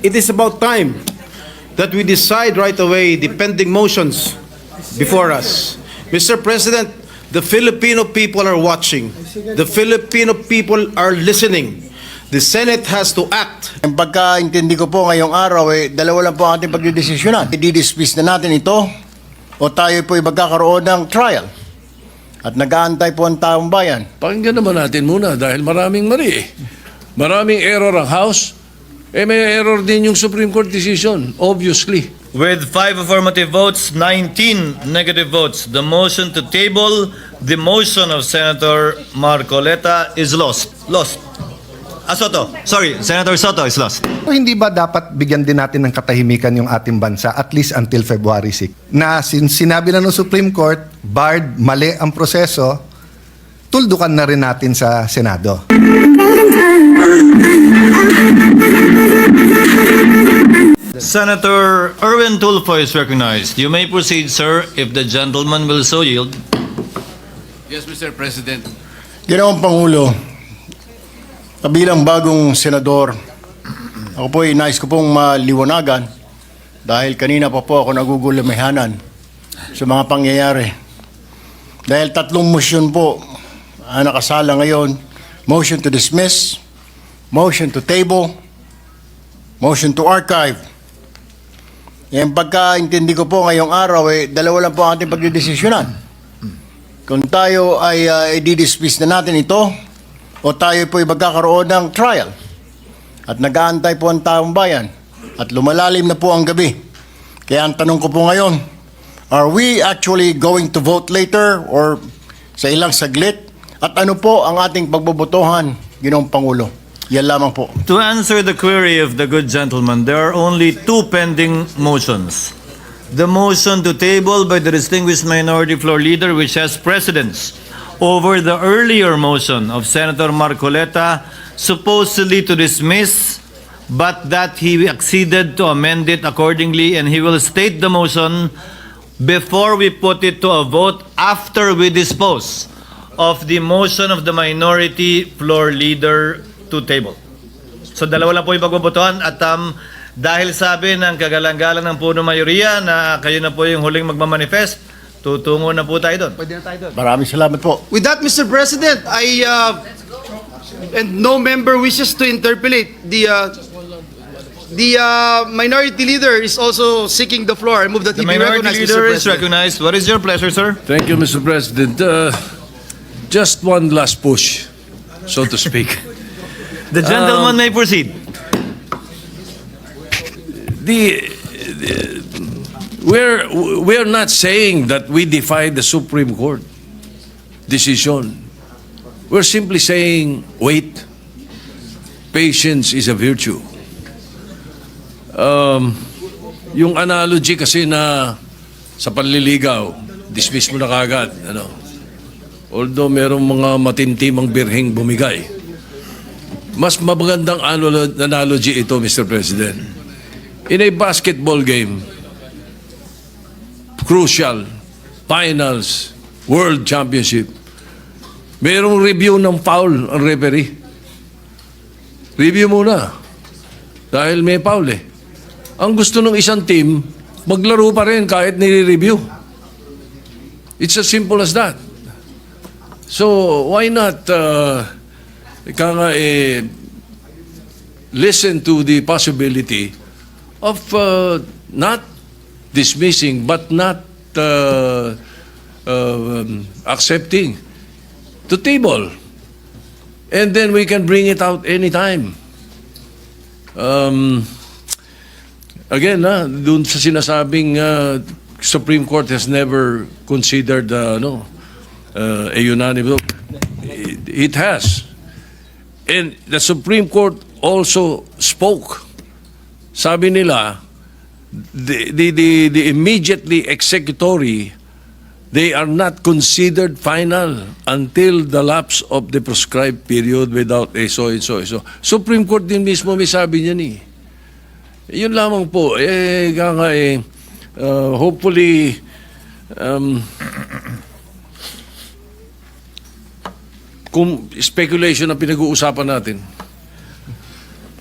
It is about time that we decide right away the pending motions before us. Mr. President, the Filipino people are watching. The Filipino people are listening. The Senate has to act. Ang pagkaintindi ko po ngayong araw, dalawa lang po ang ating pagdidesisyonan. I-dismiss na natin ito o tayo po magkakaroon ng trial. At nag-aantay po ang taong bayan. Pakinggan naman natin muna dahil maraming mali eh. Maraming error ang House. May error din yung Supreme Court decision, obviously. With 5 affirmative votes, 19 negative votes, the motion to table the motion of Senator Marcoleta is lost. Sotto. Sorry, Senator Sotto is lost. Hindi ba dapat bigyan din natin ng katahimikan yung ating bansa at least until February 6? Na sinabi na ng Supreme Court, barred, mali ang proseso, tuldukan na rin natin sa Senado. Senator Erwin Tulfo is recognized. You may proceed, sir, if the gentleman will so yield. Yes, Mr. President. Ginoong Pangulo, bilang bagong senador, ako po nais ko pong maliwanagan dahil kanina pa po ako nagugulamihanan sa mga pangyayari. Dahil 3 motion po ang nakasala ngayon, motion to dismiss, motion to table, motion to archive. Yung pagkaintindi ko po ngayong araw, dalawa lang po ang ating pagdidesisyonan. Kung tayo ay i-dismiss na natin ito, o tayo po magkakaroon ng trial. At nag-aantay po ang taong bayan. At lumalalim na po ang gabi. Kaya ang tanong ko po ngayon, are we actually going to vote later or sa ilang saglit? At ano po ang ating pagbobotohan, Ginoong Pangulo? Yan lamang po. To answer the query of the good gentleman, there are only 2 pending motions. The motion to table by the distinguished minority floor leader, which has precedence over the earlier motion of Senator Marcoleta, supposedly to dismiss, but that he acceded to amend it accordingly, and he will state the motion before we put it to a vote after we dispose of the motion of the minority floor leader to table. So dalawa lang po yung pagbobotohan at dahil sabi ng kagalang-galang ng puno mayoriya na kayo na po yung huling magmamanifest, tutungo na po tayo doon. Maraming salamat po. With that, Mr. President, and no member wishes to interpolate, the minority leader is also seeking the floor. I move that The he be minority recognized, leader Mr. is President. recognized. What is your pleasure, sir? Thank you, Mr. President. Just one last push, so to speak. The gentleman may proceed. We're not saying that we defy the Supreme Court decision. We're simply saying, wait. Patience is a virtue. Yung analogy kasi na sa panliligaw, dismiss mo na kagad. Although merong mga matintimang birhing bumigay. Mas magandang analogy ito, Mr. President. In a basketball game, crucial, finals, world championship, merong review ng foul ang referee. Review muna. Dahil may foul eh. Ang gusto ng isang team, maglaro pa rin kahit nire-review. It's as simple as that. So, why not listen to the possibility of not dismissing but not accepting to table, and then we can bring it out anytime. Again, dun sa sinasabing Supreme Court has never considered a unanimous. It has. And the Supreme Court also spoke. Sabi nila, the immediately executory, they are not considered final until the lapse of the prescribed period without so. Supreme Court din mismo may sabi niyan eh. Yun lamang po. Hopefully, kung speculation ang pinag-uusapan natin,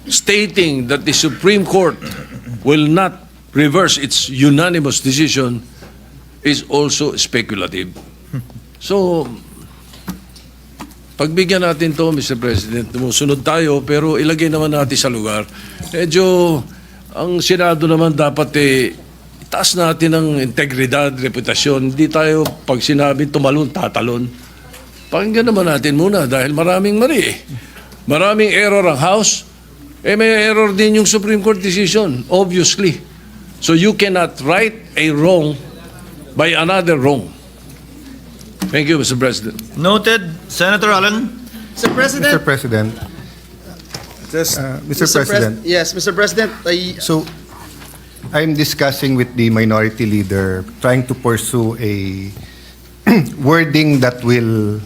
stating that the Supreme Court will not reverse its unanimous decision is also speculative. So, pagbigyan natin to, Mr. President, sumusunod tayo, pero ilagay naman natin sa lugar. Medyo, ang Senado naman dapat itaas natin ang integridad, reputasyon. Hindi tayo, pag sinabi tumalon, tatalon. Pakinggan naman natin muna dahil maraming mali Maraming error ang House. May error din yung Supreme Court decision, obviously. So you cannot right a wrong by another wrong. Thank you, Mr. President. Noted. Senator Allen. Mr. President. Mr. President. Mr. President. Yes, Mr. President. So, I'm discussing with the minority leader, trying to pursue a wording that will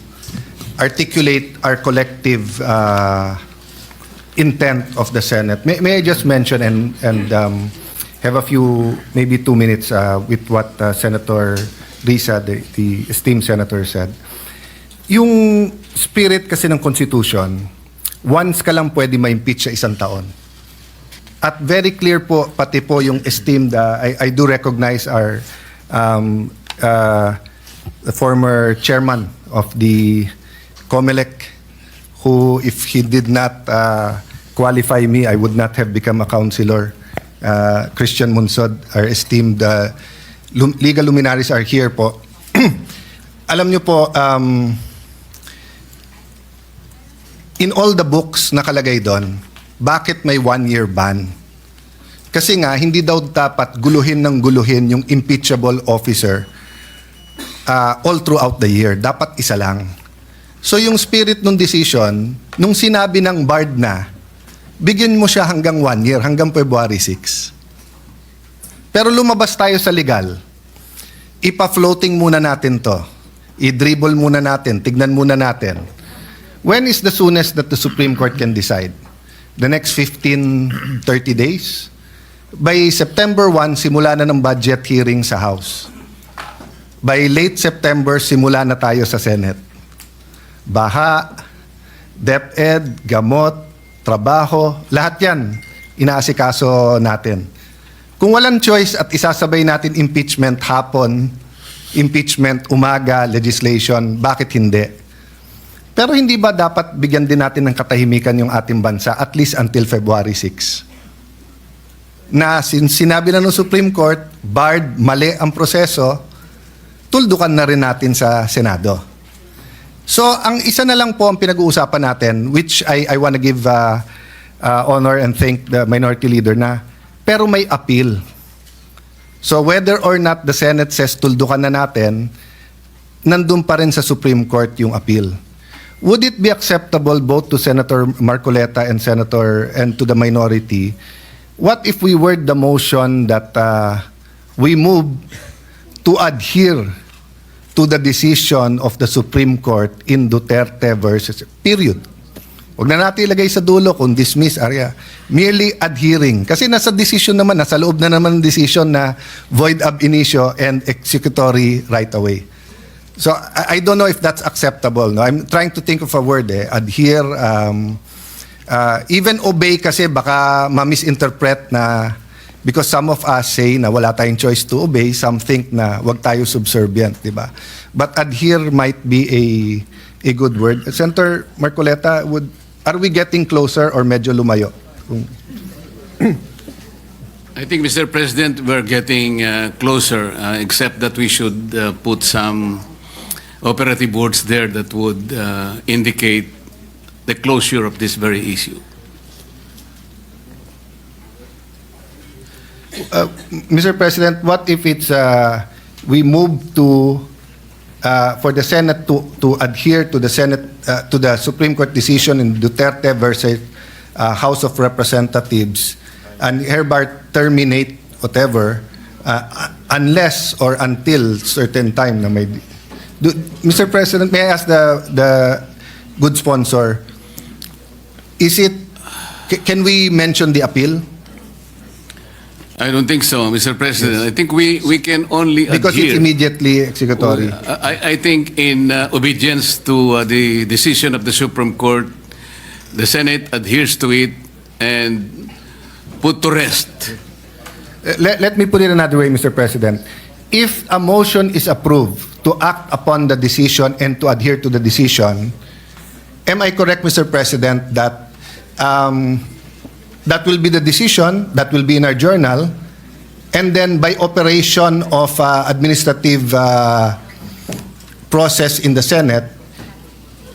articulate our collective intent of the Senate. May I just mention and have a few, maybe 2 minutes with what Senator Risa, the esteemed senator, said. Yung spirit kasi ng Constitution, once ka lang pwede ma-impeach sa isang taon. At very clear po, pati po yung esteemed, I do recognize our the former chairman of the COMELEC, who, if he did not qualify me, I would not have become a councilor. Christian Munsod, our esteemed legal luminaries are here po. Alam niyo po, in all the books nakalagay doon, bakit may 1-year ban? Kasi nga, hindi daw dapat guluhin ng guluhin yung impeachable officer all throughout the year. Dapat isa lang. So yung spirit ng decision, nung sinabi ng BARD na, bigyan mo siya hanggang 1 year, hanggang February 6. Pero lumabas tayo sa legal. Ipa-floating muna natin to. I-dribble muna natin. Tignan muna natin. When is the soonest that the Supreme Court can decide? The next 15, 30 days? By September 1, simula na ng budget hearing sa House. By late September, simula na tayo sa Senate. Baha, DepEd, gamot, trabaho, lahat yan, inaasikaso natin. Kung walang choice at isasabay natin impeachment hapon, impeachment umaga, legislation, bakit hindi? Pero hindi ba dapat bigyan din natin ng katahimikan yung ating bansa at least until February 6? Na sinabi na ng Supreme Court, barred, mali ang proseso, tuldukan na rin natin sa Senado. So, ang isa na lang po ang pinag-uusapan natin, which I want to give honor and thank the minority leader na, pero may appeal. So, whether or not the Senate says tuldukan na natin, nandun pa rin sa Supreme Court yung appeal. Would it be acceptable both to Senator Marcoleta and to the minority? What if we word the motion that we move to adhere to the decision of the Supreme Court in Duterte versus period? Huwag na natin ilagay sa dulo kung dismiss, area. Merely adhering. Kasi nasa decision naman, nasa loob na naman ng decision na void ab initio and executory right away. So, I don't know if that's acceptable. No? I'm trying to think of a word. Adhere. Even obey kasi baka ma-misinterpret na because some of us say na wala tayong choice to obey, some think na wag tayo subservient, di ba? But adhere might be a good word. Senator Marcoleta, are we getting closer or medyo lumayo? I think, Mr. President, we're getting closer, except that we should put some operative words there that would indicate the closure of this very issue. Mr. President, what if it's we move to for the Senate to adhere to the Senate to the Supreme Court decision in Duterte versus House of Representatives and hereby terminate whatever unless or until certain time na may Mr. President, may I ask the good sponsor, can we mention the appeal? I don't think so, Mr. President. Yes. I think we can only because adhere. It's immediately executory. I think in obedience to the decision of the Supreme Court, the Senate adheres to it and put to rest. Let me put it another way, Mr. President. If a motion is approved to act upon the decision and to adhere to the decision, am I correct, Mr. President, that that will be the decision, that will be in our journal, and then by operation of administrative process in the Senate,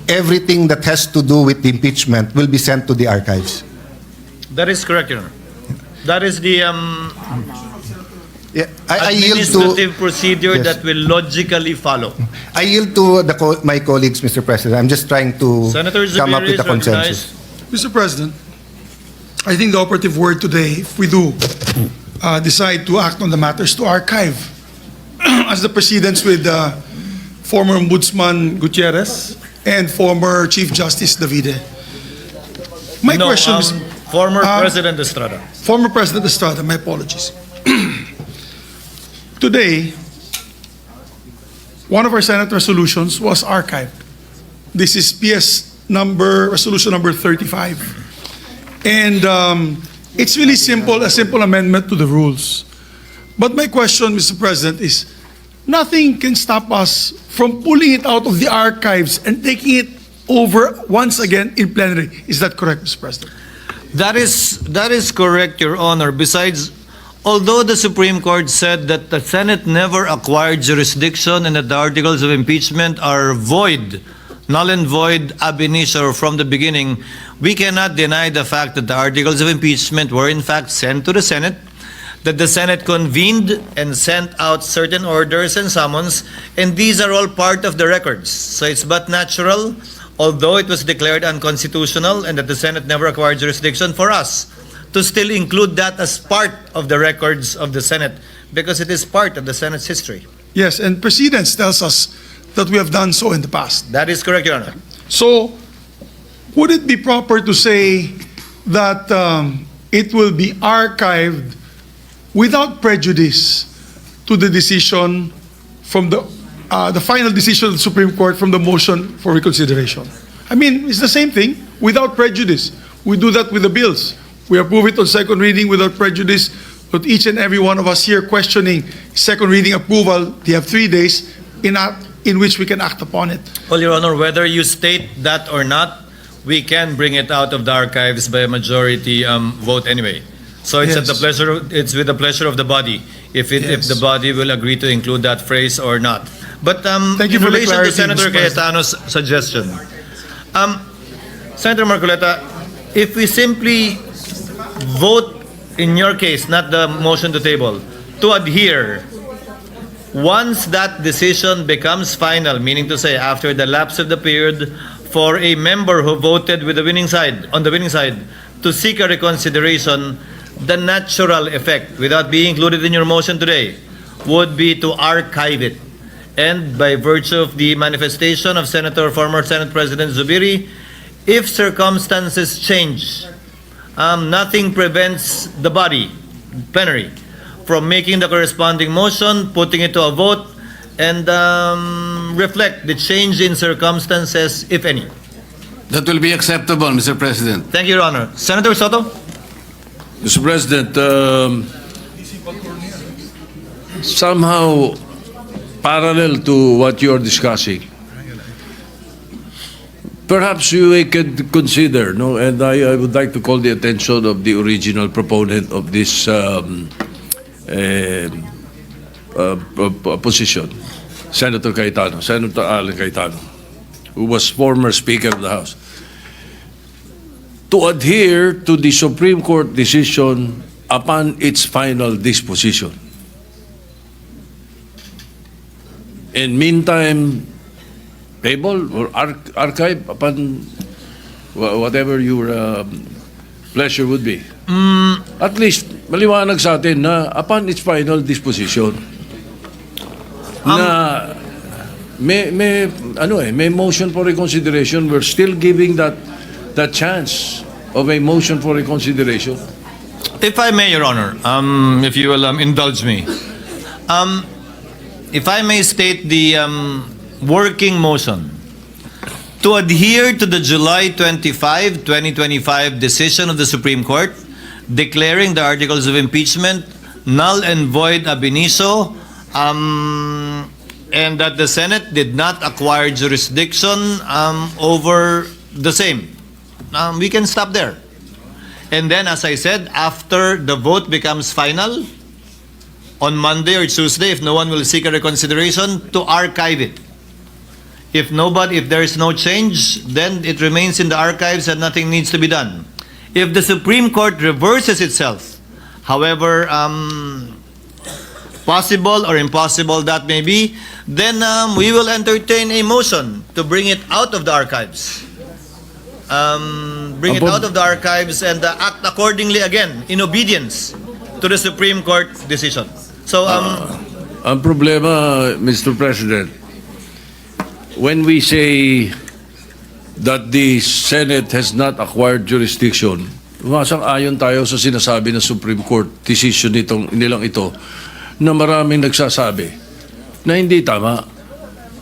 everything that has to do with the impeachment will be sent to the archives? That is correct, Your Honor. That is the Yeah, I yield to administrative procedure Yes. that will logically follow. I yield to my colleagues, Mr. President. I'm just trying to Senator come up Zubiri with is a consensus. recognized. Mr. President, I think the operative word today, if we do decide to act on the matters, to archive, as the precedents with former Ombudsman Gutierrez and former Chief Justice Davide. My No, question is, former President Estrada. former President Estrada, my apologies. Today, one of our Senate resolutions was archived. This is resolution number 35. And it's really simple, a simple amendment to the rules. But my question, Mr. President, is nothing can stop us from pulling it out of the archives and taking it over once again in plenary. Is that correct, Mr. President? That is correct, Your Honor. Besides, although the Supreme Court said that the Senate never acquired jurisdiction and that the articles of impeachment are void, null and void ab initio from the beginning, we cannot deny the fact that the articles of impeachment were in fact sent to the Senate, that the Senate convened and sent out certain orders and summons, and these are all part of the records. So it's but natural, although it was declared unconstitutional and that the Senate never acquired jurisdiction, for us to still include that as part of the records of the Senate, because it is part of the Senate's history. Yes, and precedence tells us that we have done so in the past. That is correct, Your Honor. So, would it be proper to say that it will be archived without prejudice to the decision from the final decision of the Supreme Court from the motion for reconsideration? I mean, it's the same thing, without prejudice. We do that with the bills. We approve it on second reading without prejudice. But each and every one of us here questioning second reading approval, they have 3 days in which we can act upon it. Well, Your Honor, whether you state that or not, we can bring it out of the archives by a majority vote anyway. So it's at the Yes. pleasure. It's with the pleasure of the body if Yes. the body will agree to include that phrase or not. But Thank you in for the relation to clarity, Senator Mr. President. Cayetano's suggestion, Senator Marcoleta, if we simply vote in your case, not the motion to table, to adhere, once that decision becomes final, meaning to say after the lapse of the period for a member who voted with the winning side, on the winning side, to seek a reconsideration, the natural effect, without being included in your motion today, would be to archive it. And by virtue of the manifestation of former Senate President Zubiri, if circumstances change, nothing prevents the body, plenary, from making the corresponding motion, putting it to a vote, and reflect the change in circumstances, if any. That will be acceptable, Mr. President. Thank you, Your Honor. Senator Sotto? Mr. President, somehow parallel to what you're discussing, perhaps we could consider, no, and I would like to call the attention of the original proponent of this position, Senator Alan Cayetano, who was former Speaker of the House, to adhere to the Supreme Court decision upon its final disposition. In meantime, table or archive upon whatever your pleasure would be. At least, maliwanag sa atin na upon its final disposition, na may motion for reconsideration. We're still giving that chance of a motion for reconsideration. If I may, Your Honor, if you will indulge me, if I may state the working motion, to adhere to the July 25, 2025 decision of the Supreme Court declaring the articles of impeachment null and void ab initio, and that the Senate did not acquire jurisdiction over the same. We can stop there. And then, as I said, after the vote becomes final, on Monday or Tuesday, if no one will seek a reconsideration, to archive it. If there is no change, then it remains in the archives and nothing needs to be done. If the Supreme Court reverses itself, however possible or impossible that may be, then we will entertain a motion to bring it out of the archives. Bring it out of the archives and act accordingly again in obedience to the Supreme Court decision. So, Ang problema, Mr. President, when we say that the Senate has not acquired jurisdiction, ayon tayo sa sinasabi ng Supreme Court decision nilang ito, na maraming nagsasabi na hindi tama.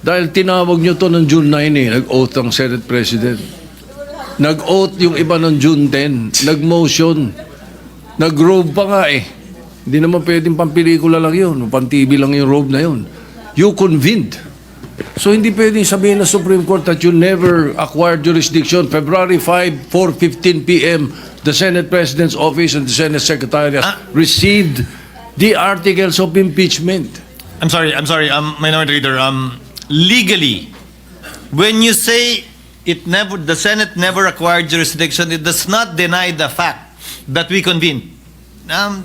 Dahil tinawag nyo to ng June 9 nag-oath ang Senate President. Nag-oath yung iba ng June 10, nag-motion, nag-robe pa nga Hindi naman pwedeng pampelikula lang yun, pang-TV lang yung robe na yun. You convened. So hindi pwedeng sabihin ng Supreme Court that you never acquired jurisdiction. February 5, 4:15 p.m., the Senate President's Office and the Senate Secretariat received the articles of impeachment. I'm sorry, Minority Leader. Legally, when you say the Senate never acquired jurisdiction, it does not deny the fact that we convened.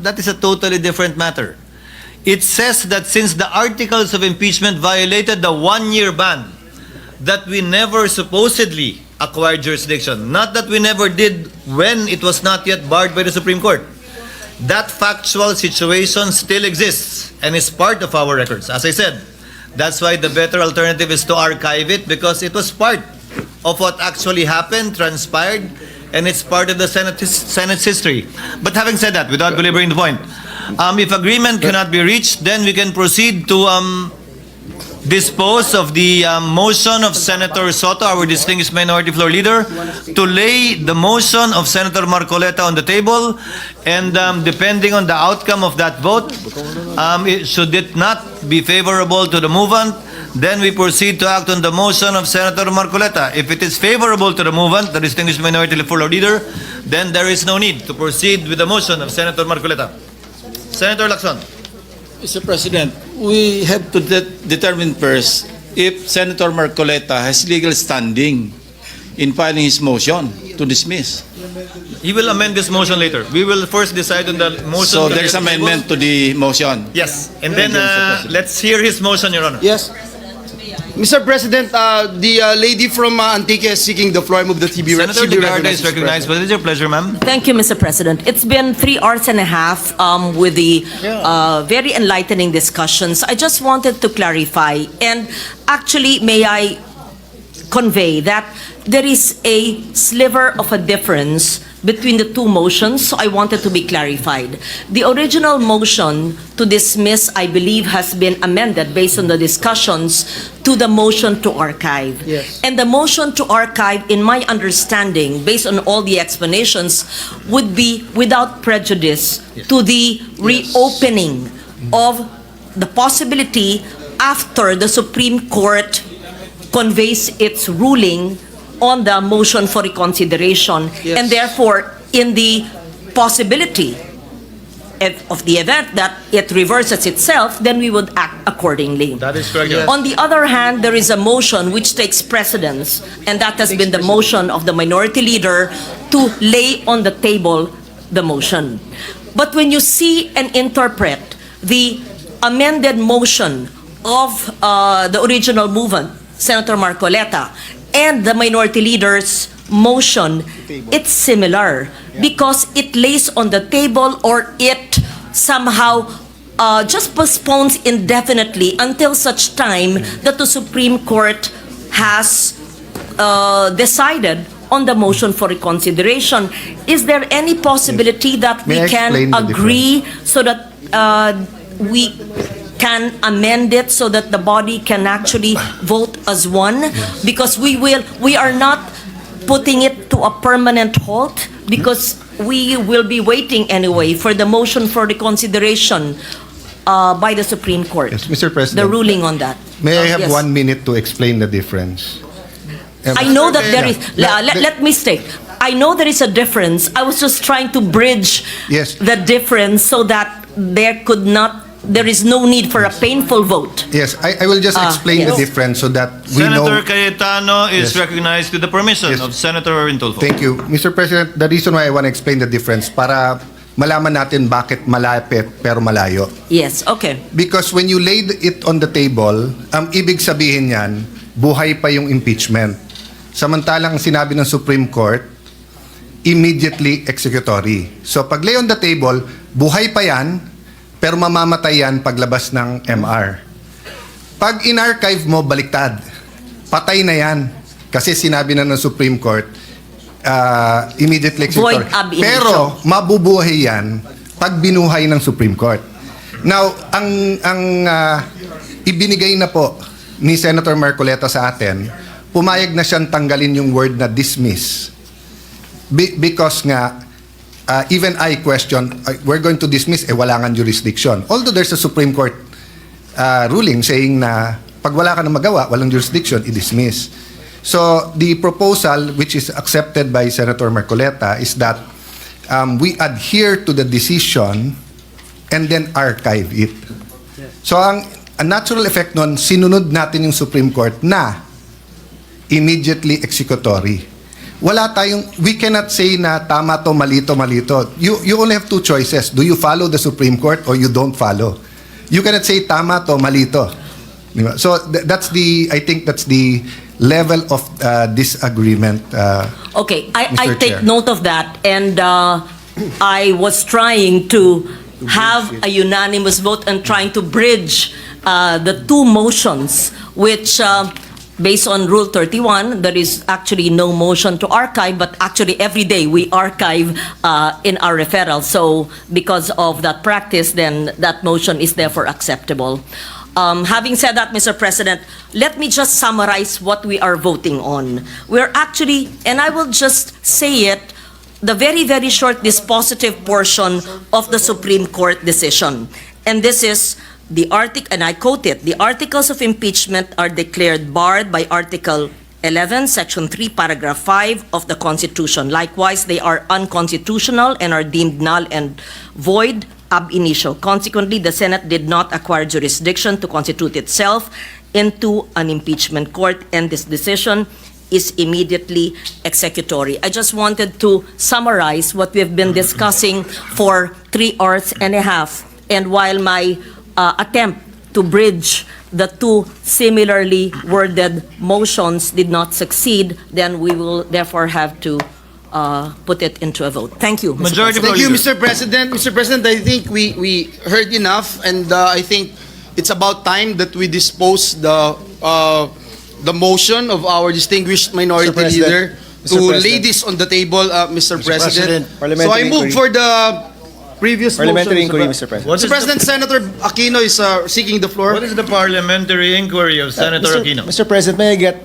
That is a totally different matter. It says that since the articles of impeachment violated the one-year ban, that we never supposedly acquired jurisdiction. Not that we never did when it was not yet barred by the Supreme Court. That factual situation still exists and is part of our records. As I said, that's why the better alternative is to archive it, because it was part of what actually happened, transpired, and it's part of the Senate's history. But having said that, without belaboring the point, if agreement cannot be reached, then we can proceed to dispose of the motion of Senator Sotto, our distinguished minority floor leader, to lay the motion of Senator Marcoleta on the table, and depending on the outcome of that vote, should it not be favorable to the movant, then we proceed to act on the motion of Senator Marcoleta. If it is favorable to the movant, the distinguished minority floor leader, then there is no need to proceed with the motion of Senator Marcoleta. Senator Lacson. Mr. President, we have to determine first if Senator Marcoleta has legal standing in filing his motion to dismiss. He will amend this motion later. We will first decide on the motion. So there's amendment to the motion. Yes. And then let's hear his motion, Your Honor. Yes. Mr. President, the lady from Antique is seeking the floor. I move the TB. Senator Legarda is recognized. What is your pleasure, ma'am? Thank you, Mr. President. It's been 3 hours and a half with the very enlightening discussions. I just wanted to clarify, and actually, may I convey that there is a sliver of a difference between the two motions, so I wanted to be clarified. The original motion to dismiss, I believe, has been amended based on the discussions to the motion to archive. Yes. And the motion to archive, in my understanding, based on all the explanations, would be without prejudice to the reopening of the possibility after the Supreme Court conveys its ruling on the motion for reconsideration. Yes. And therefore, in the possibility of the event that it reverses itself, then we would act accordingly. That is correct. Yes. On the other hand, there is a motion which takes precedence, and that has been the motion of the minority leader to lay on the table the motion. But when you see and interpret the amended motion of the original movement, Senator Marcoleta, and the minority leader's motion, it's similar because it lays on the table, or it somehow just postpones indefinitely until such time that the Supreme Court has decided on the motion for reconsideration. Is there any possibility that May I we can explain the agree so that we can amend it so that the body can actually vote as one? Because we are not putting it to a permanent halt, because we will be waiting anyway for the motion for reconsideration by the Supreme Court. Yes, Mr. President. The ruling on that. May I have Yes. 1 minute to explain the difference? I know that there is, Yeah. let me state, I know there is a difference. I was just trying to bridge Yes. the difference so that there is no need for a painful vote. Yes, I will just explain yes. the difference so that we know. Senator Cayetano is Yes. recognized with the permission Yes. of Senator Rintulfo. Thank you. Mr. President, the reason why I want to explain the difference, para malaman natin bakit malapit pero malayo. Yes, okay. Because when you laid it on the table, ang ibig sabihin niyan, buhay pa yung impeachment. Samantalang sinabi ng Supreme Court, immediately executory. So pag lay on the table, buhay pa yan, pero mamamatay yan paglabas ng MR. Pag in-archive mo, baliktad. Patay na yan. Kasi sinabi na ng Supreme Court, immediately executory. Void ab initio. Pero mabubuhay yan pag binuhay ng Supreme Court. Now, ang ibinigay na po ni Senator Marcoleta sa atin, pumayag na siyang tanggalin yung word na dismiss. Because nga, even I question, we're going to dismiss, wala nga jurisdiction. Although there's a Supreme Court ruling saying na pag wala ka na magawa, walang jurisdiction, i-dismiss. So, the proposal which is accepted by Senator Marcoleta is that we adhere to the decision and then archive it. So, ang natural effect nun, sinunod natin yung Supreme Court na immediately executory. Wala tayong, we cannot say na tama to, malito, malito. You only have two choices. Do you follow the Supreme Court or you don't follow? You cannot say tama to, malito. Diba? So that's I think that's the level of disagreement. Okay, I Mr. take Chair. note of that, and I was trying to have a unanimous vote and trying to bridge the two motions, which based on Rule 31, there is actually no motion to archive, but actually every day we archive in our referral. So because of that practice, then that motion is therefore acceptable. Having said that, Mr. President, let me just summarize what we are voting on. We're actually, and I will just say it, the very, very short dispositive portion of the Supreme Court decision. And this is the article, and I quote it, the articles of impeachment are declared barred by Article 11, Section 3, Paragraph 5 of the Constitution. Likewise, they are unconstitutional and are deemed null and void ab initio. Consequently, the Senate did not acquire jurisdiction to constitute itself into an impeachment court, and this decision is immediately executory. I just wanted to summarize what we've been discussing for 3 hours and a half. And while my attempt to bridge the two similarly worded motions did not succeed, then we will therefore have to put it into a vote. Thank you, Mr. Majority President. Thank you, Leader. Mr. President. Mr. President, I think we heard enough, and I think it's about time that we dispose the motion of our distinguished minority Mr. President. leader to Mr. President. lay this on the table, Mr. President. So I Parliamentary move inquiry. for the previous Parliamentary motion. inquiry, Mr. President. What Mr. is President, Senator Aquino is seeking the floor. What is the parliamentary inquiry of Senator Aquino? Mr. President, may I get,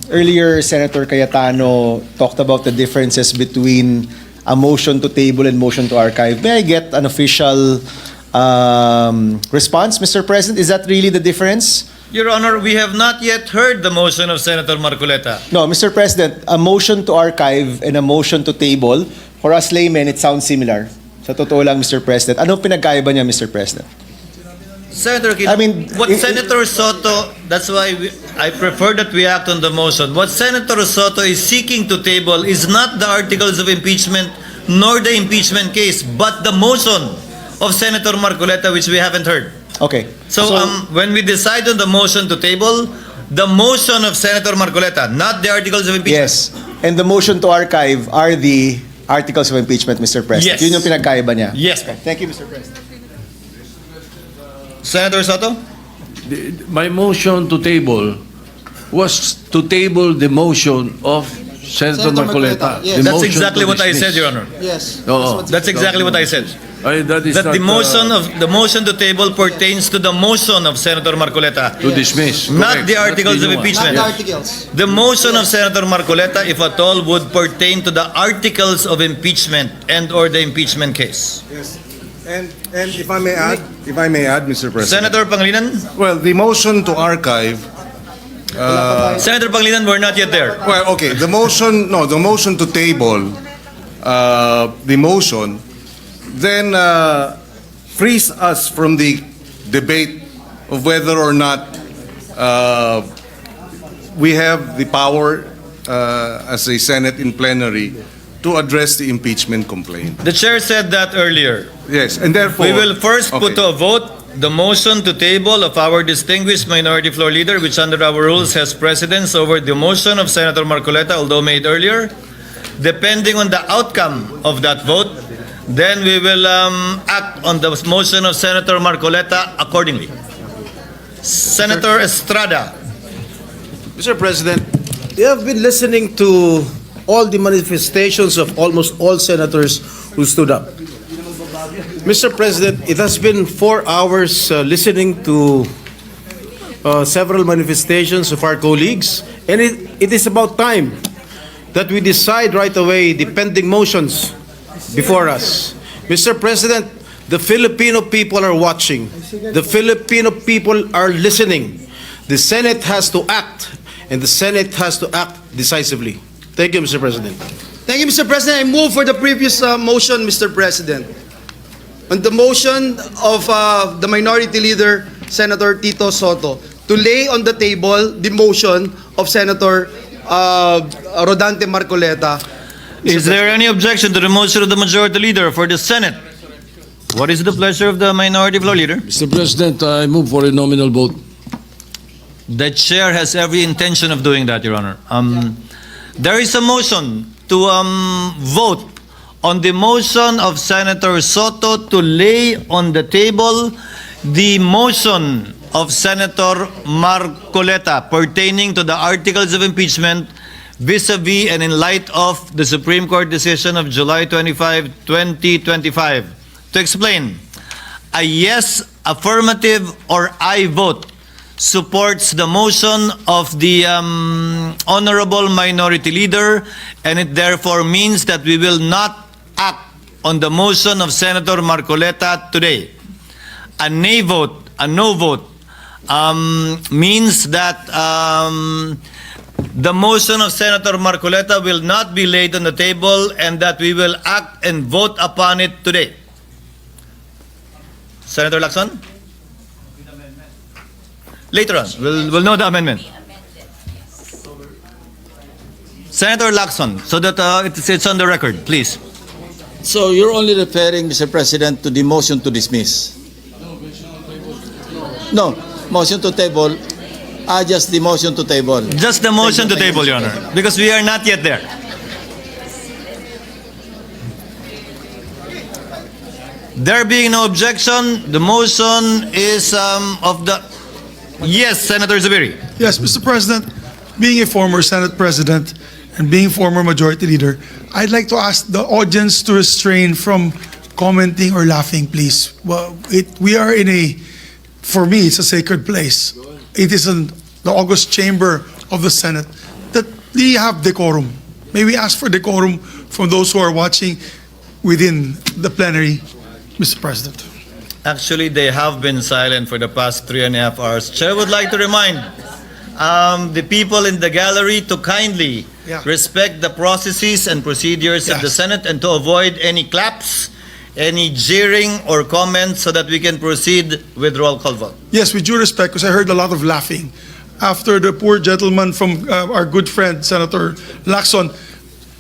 earlier Senator Cayetano talked about the differences between a motion to table and motion to archive. May I get an official response, Mr. President? Is that really the difference? Your Honor, we have not yet heard the motion of Senator Marcoleta. No, Mr. President, a motion to archive and a motion to table, for us laymen, it sounds similar. Sa totoo lang, Mr. President. Anong pinagkaiba niya, Mr. President? Senator Aquino, I mean, what Senator Sotto, that's why I prefer that we act on the motion. What Senator Sotto is seeking to table is not the articles of impeachment nor the impeachment case, but the motion of Senator Marcoleta, which we haven't heard. Okay. So when we decide on the motion to table, the motion of Senator Marcoleta, not the articles of impeachment. Yes. And the motion to archive are the articles of impeachment, Mr. President. Yes. Yun yung pinagkaiba niya. Yes. Thank you, Mr. President. Senator Sotto? My motion to table was to table the motion of Senator Marcoleta. Marcoleta, yes. The That's motion exactly to what I dismiss. said, Your Honor. Yes. Oo. That's exactly what I said. That is That not, the motion to table pertains to the motion of Senator Marcoleta, to dismiss. not Correct. the That's articles of new one. impeachment. articles. The motion of Senator Marcoleta, if at all, would pertain to the articles of impeachment and/or the impeachment case. And if I may add, Mr. President. Senator Pangilinan? Well, the motion to archive, Senator Pangilinan, we're not yet there. well, okay, the motion to table, the motion, then frees us from the debate of whether or not we have the power as a Senate in plenary to address the impeachment complaint. The chair said that earlier. Yes, and therefore... We will first put Okay. to a vote the motion to table of our distinguished minority floor leader, which under our rules has precedence over the motion of Senator Marcoleta, although made earlier. Depending on the outcome of that vote, then we will act on the motion of Senator Marcoleta accordingly. Senator Estrada. Mr. President, you have been listening to all the manifestations of almost all senators who stood up. Mr. President, it has been 4 hours listening to several manifestations of our colleagues, and it is about time that we decide right away the pending motions before us. Mr. President, the Filipino people are watching. The Filipino people are listening. The Senate has to act, and the Senate has to act decisively. Thank you, Mr. President. Thank you, Mr. President. I move for the previous motion, Mr. President. On the motion of the Minority Leader, Senator Tito Sotto, to lay on the table the motion of Senator Rodante Marcoleta. Is there any objection to the motion of the Majority Leader for the Senate? What is the pleasure of the Minority Floor Leader? Mr. President, I move for a nominal vote. The chair has every intention of doing that, Your Honor. There is a motion to vote on the motion of Senator Sotto to lay on the table the motion of Senator Marcoleta pertaining to the articles of impeachment vis-a-vis and in light of the Supreme Court decision of July 25, 2025. To explain, a yes, affirmative, or aye vote supports the motion of the Honorable Minority Leader, and it therefore means that we will not act on the motion of Senator Marcoleta today. A nay vote, a no vote, means that the motion of Senator Marcoleta will not be laid on the table and that we will act and vote upon it today. Senator Lacson? Later on, we'll know the amendment. Senator Lacson, so that it's on the record, please. So you're only referring, Mr. President, to the motion to dismiss? No, motion to table. Just the motion to table. Just the motion to table, Your Honor, because we are not yet there. There being no objection, the motion is of the... Yes, Senator Zubiri. Yes, Mr. President, being a former Senate President and being former Majority Leader, I'd like to ask the audience to restrain from commenting or laughing, please. Well, we are in a, for me, it's a sacred place. It is in the August chamber of the Senate that we have decorum. May we ask for decorum from those who are watching within the plenary, Mr. President. Actually, they have been silent for the past 3.5 hours. Chair would like to remind the people in the gallery to kindly respect the processes and procedures of the Senate and to avoid any claps, any jeering or comments so that we can proceed with roll call vote. Yes, with due respect, because I heard a lot of laughing after the poor gentleman from our good friend, Senator Lacson,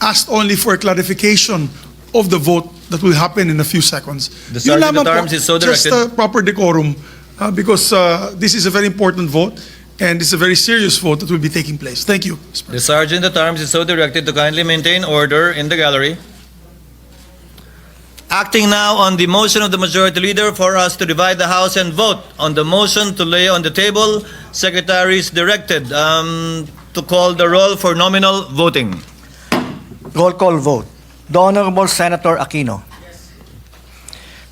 asked only for a clarification of the vote that will happen in a few seconds. The Sergeant at Arms is so directed. Just proper decorum, because this is a very important vote, and it's a very serious vote that will be taking place. Thank you. The Sergeant at Arms is so directed to kindly maintain order in the gallery. Acting now on the motion of the Majority Leader for us to divide the House and vote on the motion to lay on the table, Secretary is directed to call the roll for nominal voting. Roll call vote. The Honorable Senator Aquino.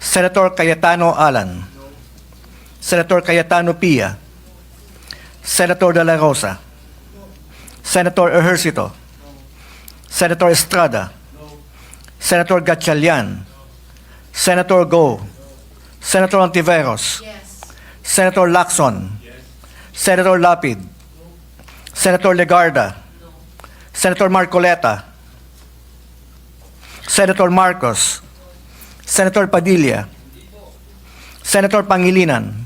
Senator Cayetano Alan, Senator Cayetano Pia, Senator De La Rosa, Senator Ejercito, Senator Estrada, Senator Gatchalian, Senator Go, Senator Ontiveros, Senator Lacson, Senator Lapid, Senator Legarda, Senator Marcoleta, Senator Marcos, Senator Padilla, Senator Pangilinan,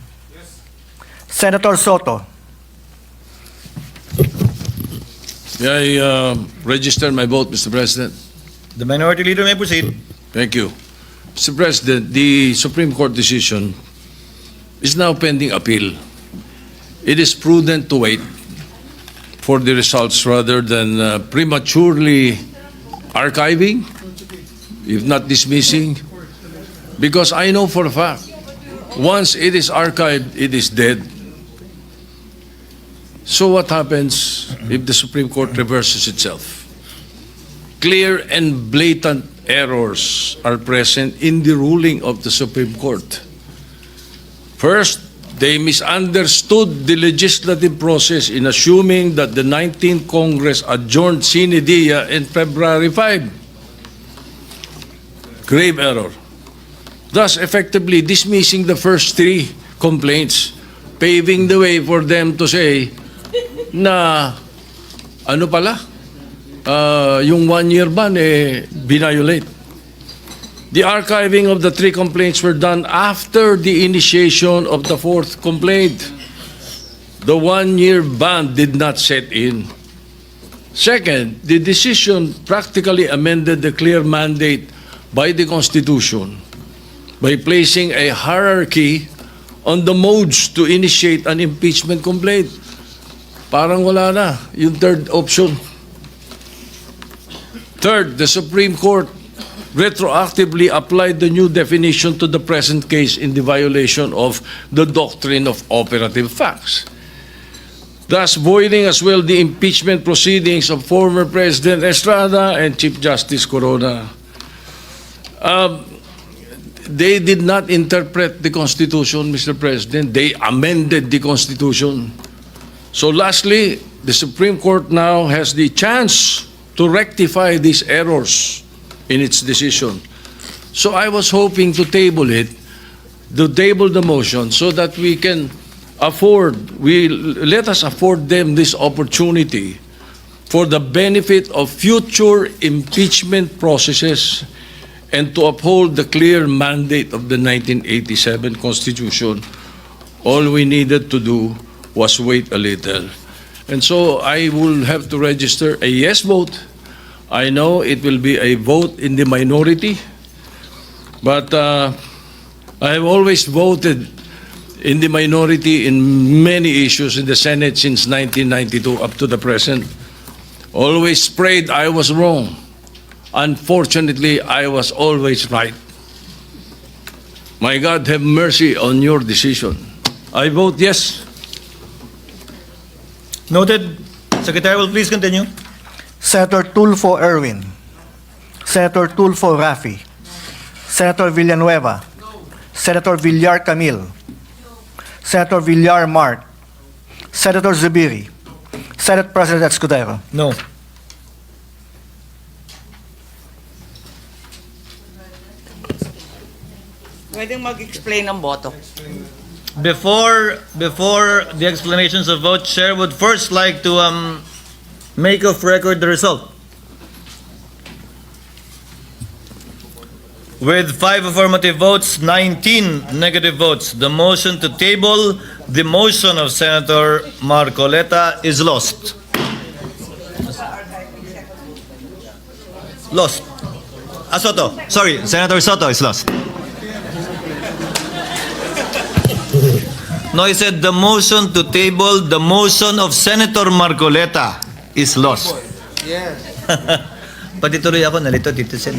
Senator Soto. May I register my vote, Mr. President? The Minority Leader may proceed. Thank you. Mr. President, the Supreme Court decision is now pending appeal. It is prudent to wait for the results rather than prematurely archiving, if not dismissing, because I know for a fact, once it is archived, it is dead. So what happens if the Supreme Court reverses itself? Clear and blatant errors are present in the ruling of the Supreme Court. First, they misunderstood the legislative process in assuming that the 19th Congress adjourned sine die in February 5. Grave error. Thus effectively dismissing the first three complaints, paving the way for them to say na ano pala, yung 1 year ban binayolate. The archiving of the three complaints were done after the initiation of the fourth complaint. The 1 year ban did not set in. Second, the decision practically amended the clear mandate by the Constitution by placing a hierarchy on the modes to initiate an impeachment complaint. Parang wala na yung third option. Third, the Supreme Court retroactively applied the new definition to the present case in the violation of the doctrine of operative facts, thus voiding as well the impeachment proceedings of former President Estrada and Chief Justice Corona. They did not interpret the Constitution, Mr. President. They amended the Constitution. So lastly, the Supreme Court now has the chance to rectify these errors in its decision. So I was hoping to table the motion so that we can let us afford them this opportunity for the benefit of future impeachment processes and to uphold the clear mandate of the 1987 Constitution. All we needed to do was wait a little. And so I will have to register a yes vote. I know it will be a vote in the minority, but I have always voted in the minority in many issues in the Senate since 1992 up to the present. Always prayed I was wrong. Unfortunately, I was always right. My God, have mercy on your decision. I vote yes. Noted. Secretary will please continue. Senator Tulfo Erwin, Senator Tulfo Rafi, Senator Villanueva, Senator Villar Camille, Senator Villar Mark, Senator Zubiri, Senate President Escudero. No. Pwedeng mag-explain ng boto. Before the explanations of vote, Chair would first like to make of record the result. With 5 affirmative votes, 19 negative votes, the motion to table the motion of Senator Marcoleta is lost. Lost. Soto. Sorry, Senator Soto is lost. No, he said the motion to table the motion of Senator Marcoleta is lost. Yes. Pati tuloy ako, nalito dito siya.